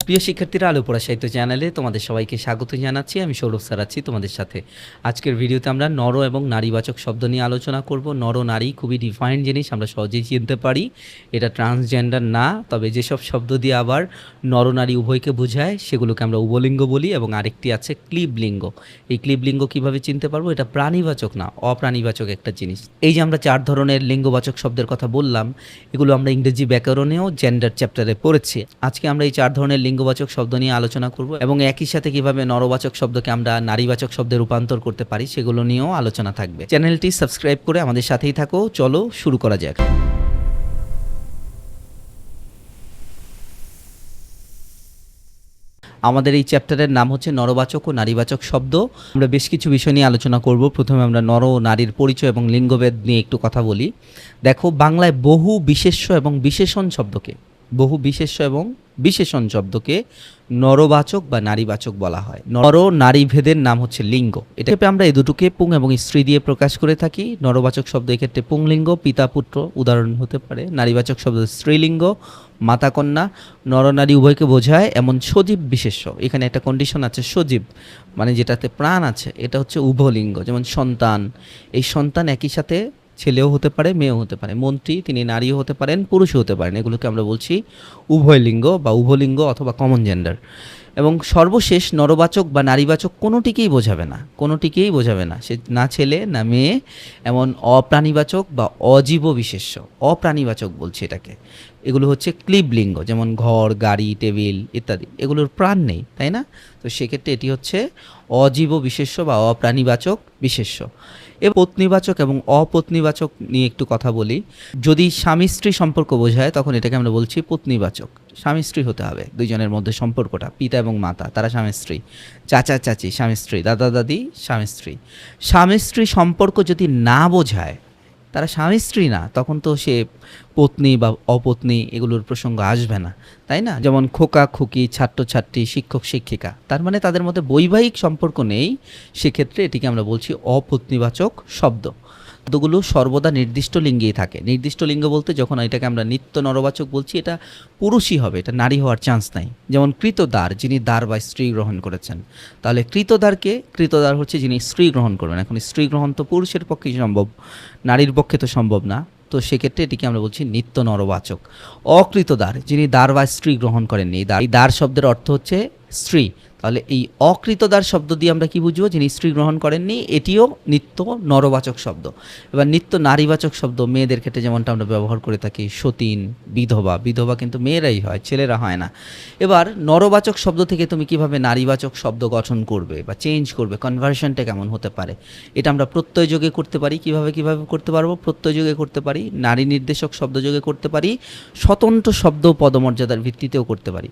প্রিয় শিক্ষার্থীরা, আলো পড়া সাহিত্য চ্যানেলে তোমাদের সবাইকে স্বাগত জানাচ্ছি। আমি সৌরভ স্যার আছি তোমাদের সাথে। আজকের ভিডিওতে আমরা নর এবং নারীবাচক শব্দ নিয়ে আলোচনা করব। নর নারী খুবই ডিফাইন্ড জিনিস, আমরা সহজেই চিনতে পারি। এটা ট্রান্সজেন্ডার না, তবে যেসব শব্দ দিয়ে আবার নর নারী উভয়কে বোঝায় সেগুলোকে আমরা উভলিঙ্গ বলি, এবং আরেকটি আছে ক্লীবলিঙ্গ। এই ক্লীবলিঙ্গ কীভাবে চিনতে পারবো? এটা প্রাণীবাচক না, অপ্রাণীবাচক একটা জিনিস। এই যে আমরা 4 ধরনের লিঙ্গবাচক শব্দের কথা বললাম, এগুলো আমরা ইংরেজি ব্যাকরণেও জেন্ডার চ্যাপ্টারে পড়েছি। আজকে আমরা এই 4 ধরনের লিঙ্গবাচক শব্দ নিয়ে আলোচনা করব, এবং একই সাথে কিভাবে নরবাচক শব্দকে আমরা নারীবাচক শব্দে রূপান্তর করতে পারি সেগুলো নিয়েও আলোচনা থাকবে। চ্যানেলটি সাবস্ক্রাইব করে আমাদের সাথেই থাকো। চলো শুরু করা যাক। আমাদের এই চ্যাপ্টারের নাম হচ্ছে নরবাচক ও নারীবাচক শব্দ। আমরা বেশ কিছু বিষয় নিয়ে আলোচনা করব। প্রথমে আমরা নর ও নারীর পরিচয় এবং লিঙ্গভেদ নিয়ে একটু কথা বলি। দেখো, বাংলায় বহু বিশেষ্য এবং বিশেষণ শব্দকে নরবাচক বা নারীবাচক বলা হয়। নর নারী ভেদের নাম হচ্ছে লিঙ্গ। এটাকে আমরা এই দুটোকে পুং এবং স্ত্রী দিয়ে প্রকাশ করে থাকি। নরবাচক শব্দ এক্ষেত্রে পুংলিঙ্গ, পিতা পুত্র উদাহরণ হতে পারে। নারীবাচক শব্দ স্ত্রীলিঙ্গ, মাতা কন্যা। নরনারী উভয়কে বোঝায় এমন সজীব বিশেষ্য। এখানে একটা কন্ডিশন আছে, সজীব মানে যেটাতে প্রাণ আছে, এটা হচ্ছে উভলিঙ্গ। যেমন সন্তান, এই সন্তান একই সাথে ছেলেও হতে পারে, মেয়েও হতে পারে। মন্ত্রী, তিনি নারীও হতে পারেন, পুরুষও হতে পারেন। এগুলোকে আমরা বলছি উভয়লিঙ্গ বা উভলিঙ্গ অথবা কমন জেন্ডার। এবং সর্বশেষ নরবাচক বা নারীবাচক কোনোটিকেই বোঝাবে না, সে না ছেলে না মেয়ে। এমন অপ্রাণীবাচক বা অজীব বিশেষ্য, অপ্রাণীবাচক বলছে এটাকে। এগুলো হচ্ছে ক্লীবলিঙ্গ, যেমন ঘর, গাড়ি, টেবিল ইত্যাদি। এগুলোর প্রাণ নেই, তাই না? তো সেক্ষেত্রে এটি হচ্ছে অজীব বিশেষ্য বা অপ্রাণীবাচক বিশেষ্য। পত্নীবাচক এবং অপত্নীবাচক নিয়ে একটু কথা বলি। যদি স্বামী স্ত্রী সম্পর্ক বোঝায় তখন এটাকে আমরা বলছি পত্নীবাচক। স্বামী স্ত্রী হতে হবে, দুইজনের মধ্যে সম্পর্কটা, পিতা এবং মাতা তারা স্বামী স্ত্রী, চাচা চাচি স্বামী স্ত্রী, দাদা দাদি স্বামী স্ত্রী। স্বামী স্ত্রী সম্পর্ক যদি না বোঝায়, তারা স্বামী স্ত্রী না, তখন তো সে পত্নী বা অপত্নী এগুলোর প্রসঙ্গ আসবে না, তাই না? যেমন খোকা খুকি, ছাত্র ছাত্রী, শিক্ষক শিক্ষিকা, তার মানে তাদের মধ্যে বৈবাহিক সম্পর্ক নেই। সেক্ষেত্রে এটিকে আমরা বলছি অপত্নীবাচক শব্দ। শব্দগুলো সর্বদা নির্দিষ্ট লিঙ্গেই থাকে। নির্দিষ্ট লিঙ্গ বলতে যখন এটাকে আমরা নিত্য নরবাচক বলছি, এটা পুরুষই হবে, এটা নারী হওয়ার চান্স নাই। যেমন কৃতদার, যিনি দ্বার বা স্ত্রী গ্রহণ করেছেন। তাহলে কৃতদার হচ্ছে যিনি স্ত্রী গ্রহণ করবেন। এখন স্ত্রী গ্রহণ তো পুরুষের পক্ষেই সম্ভব, নারীর পক্ষে তো সম্ভব না। তো সেক্ষেত্রে এটিকে আমরা বলছি নিত্য নরবাচক। অকৃতদার, যিনি দ্বার বা স্ত্রী গ্রহণ করেননি। এই দ্বার শব্দের অর্থ হচ্ছে স্ত্রী। তাহলে এই অকৃতদার শব্দ দিয়ে আমরা কি বুঝবো? যিনি স্ত্রী গ্রহণ করেননি, এটিও নিত্য নরবাচক শব্দ। এবার নিত্য নারীবাচক শব্দ মেয়েদের ক্ষেত্রে যেমনটা আমরা ব্যবহার করে থাকি, সতীন, বিধবা। বিধবা কিন্তু মেয়েরাই হয়, ছেলেরা হয় না। এবার নরবাচক শব্দ থেকে তুমি কিভাবে নারীবাচক শব্দ গঠন করবে বা চেঞ্জ করবে, কনভার্সনটা কেমন হতে পারে? এটা আমরা প্রত্যয় যোগে করতে পারি। কিভাবে করতে পারবো? প্রত্যয় যোগে করতে পারি, নারী নির্দেশক শব্দ যোগে করতে পারি, স্বতন্ত্র শব্দ পদমর্যাদার ভিত্তিতেও করতে পারি।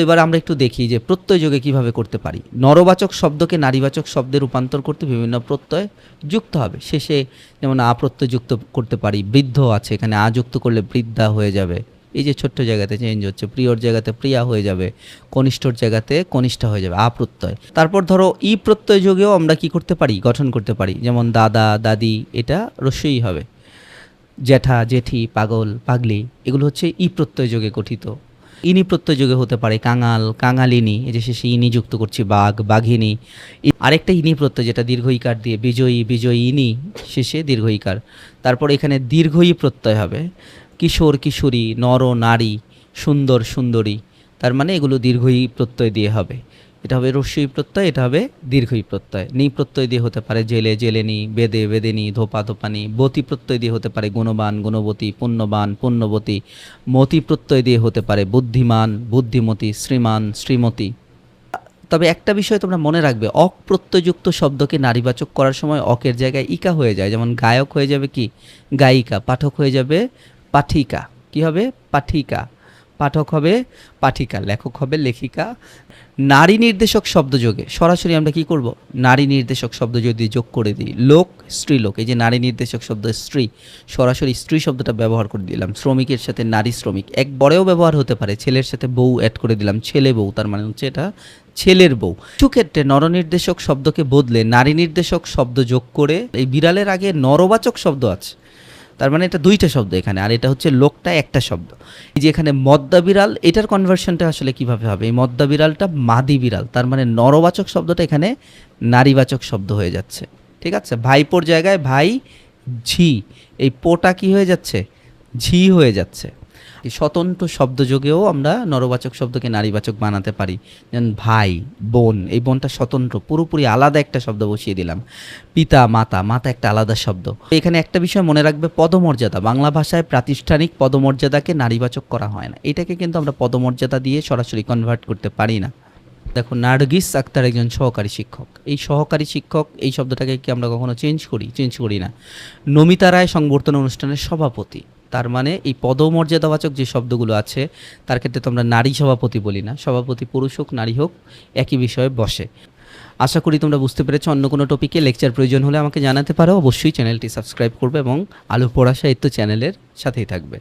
এবার আমরা একটু দেখি যে প্রত্যয় যোগে কিভাবে করতে পারি। নরবাচক শব্দকে নারীবাচক শব্দে রূপান্তর করতে বিভিন্ন প্রত্যয় যুক্ত হবে। শেষে যেমন প্রত্যয় যুক্ত করতে পারি। বৃদ্ধ আছে, এখানে যুক্ত করলে বৃদ্ধা হয়ে যাবে। এই যে ছোট্ট জায়গাতে চেঞ্জ হচ্ছে, প্রিয়র জায়গাতে প্রিয়া হয়ে যাবে, কনিষ্ঠর জায়গাতে কনিষ্ঠা হয়ে যাবে, প্রত্যয়। তারপর ধরো প্রত্যয় যোগেও আমরা কি করতে পারি, গঠন করতে পারি। যেমন দাদা দাদি, এটা রস্যই হবে। জ্যাঠা জেঠি, পাগল পাগলি, এগুলো হচ্ছে প্রত্যয় যোগে গঠিত। ইনি প্রত্যয় যোগে হতে পারে কাঙাল কাঙালিনী, এই যে শেষে ইনি যুক্ত করছি, বাঘ বাঘিনী। আরেকটা ইনি প্রত্যয় যেটা দীর্ঘইকার দিয়ে, বিজয়ী বিজয়িনী, শেষে দীর্ঘইকার। তারপর এখানে দীর্ঘই প্রত্যয় হবে। কিশোর কিশোরী, নর নারী, সুন্দর সুন্দরী, তার মানে এগুলো দীর্ঘই প্রত্যয় দিয়ে হবে। এটা হবে রস্যই প্রত্যয়, এটা হবে দীর্ঘই প্রত্যয়। নি প্রত্যয় দিয়ে হতে পারে জেলে জেলেনি, বেদে বেদেনি, ধোপা ধোপানি। বতি প্রত্যয় দিয়ে হতে পারে গুণবান গুণবতী, পুণ্যবান পুণ্যবতী। মতি প্রত্যয় দিয়ে হতে পারে বুদ্ধিমান বুদ্ধিমতী, শ্রীমান শ্রীমতী। তবে একটা বিষয় তোমরা মনে রাখবে, অক প্রত্যয়যুক্ত শব্দকে নারীবাচক করার সময় অকের জায়গায় ইকা হয়ে যায়। যেমন গায়ক হয়ে যাবে কি, গায়িকা। পাঠক হয়ে যাবে পাঠিকা। কি হবে? পাঠিকা। পাঠক হবে পাঠিকা, লেখক হবে লেখিকা। নারী নির্দেশক শব্দ যোগে সরাসরি আমরা কি করব? নারী নির্দেশক শব্দ যদি যোগ করে দিই, লোক স্ত্রীলোক, এই যে নারী নির্দেশক শব্দ স্ত্রী, সরাসরি স্ত্রী শব্দটা ব্যবহার করে দিলাম। শ্রমিকের সাথে নারী শ্রমিক, এক বরেও ব্যবহার হতে পারে। ছেলের সাথে বউ অ্যাড করে দিলাম, ছেলে বউ, তার মানে হচ্ছে এটা ছেলের বউ। কিছু ক্ষেত্রে নরনির্দেশক শব্দকে বদলে নারী নির্দেশক শব্দ যোগ করে, এই বিড়ালের আগে নরবাচক শব্দ আছে, তার মানে এটা দুইটা শব্দ এখানে, আর এটা হচ্ছে লোকটা একটা শব্দ। এই যে এখানে মদ্দা বিড়াল, এটার কনভার্সনটা আসলে কিভাবে হবে? এই মদ্দা বিড়ালটা মাদি বিড়াল, তার মানে নরবাচক শব্দটা এখানে নারীবাচক শব্দ হয়ে যাচ্ছে। ঠিক আছে, ভাইপোর জায়গায় ভাই ঝি, এই পোটা কি হয়ে যাচ্ছে? ঝি হয়ে যাচ্ছে। এই স্বতন্ত্র শব্দযোগেও আমরা নরবাচক শব্দকে নারীবাচক বানাতে পারি। যেমন ভাই, বোন, এই বোনটা স্বতন্ত্র, পুরোপুরি আলাদা একটা শব্দ বসিয়ে দিলাম। পিতা, মাতা, মাতা একটা আলাদা শব্দ। এখানে একটা বিষয় মনে রাখবে, পদমর্যাদা। বাংলা ভাষায় প্রাতিষ্ঠানিক পদমর্যাদাকে নারীবাচক করা হয় না, এটাকে কিন্তু আমরা পদমর্যাদা দিয়ে সরাসরি কনভার্ট করতে পারি না। দেখো, নার্গিস আক্তার একজন সহকারী শিক্ষক। এই সহকারী শিক্ষক এই শব্দটাকে কি আমরা কখনো চেঞ্জ করি না। নমিতা রায় সংবর্ধনা অনুষ্ঠানের সভাপতি, তার মানে এই পদমর্যাদাবাচক যে শব্দগুলো আছে তার ক্ষেত্রে তো আমরা নারী সভাপতি বলি না, সভাপতি পুরুষ হোক নারী হোক একই বিষয়ে বসে। আশা করি তোমরা বুঝতে পেরেছো। অন্য কোনো টপিকে লেকচার প্রয়োজন হলে আমাকে জানাতে পারো। অবশ্যই চ্যানেলটি সাবস্ক্রাইব করবে এবং আলু পড়া সাহিত্য চ্যানেলের সাথেই থাকবে।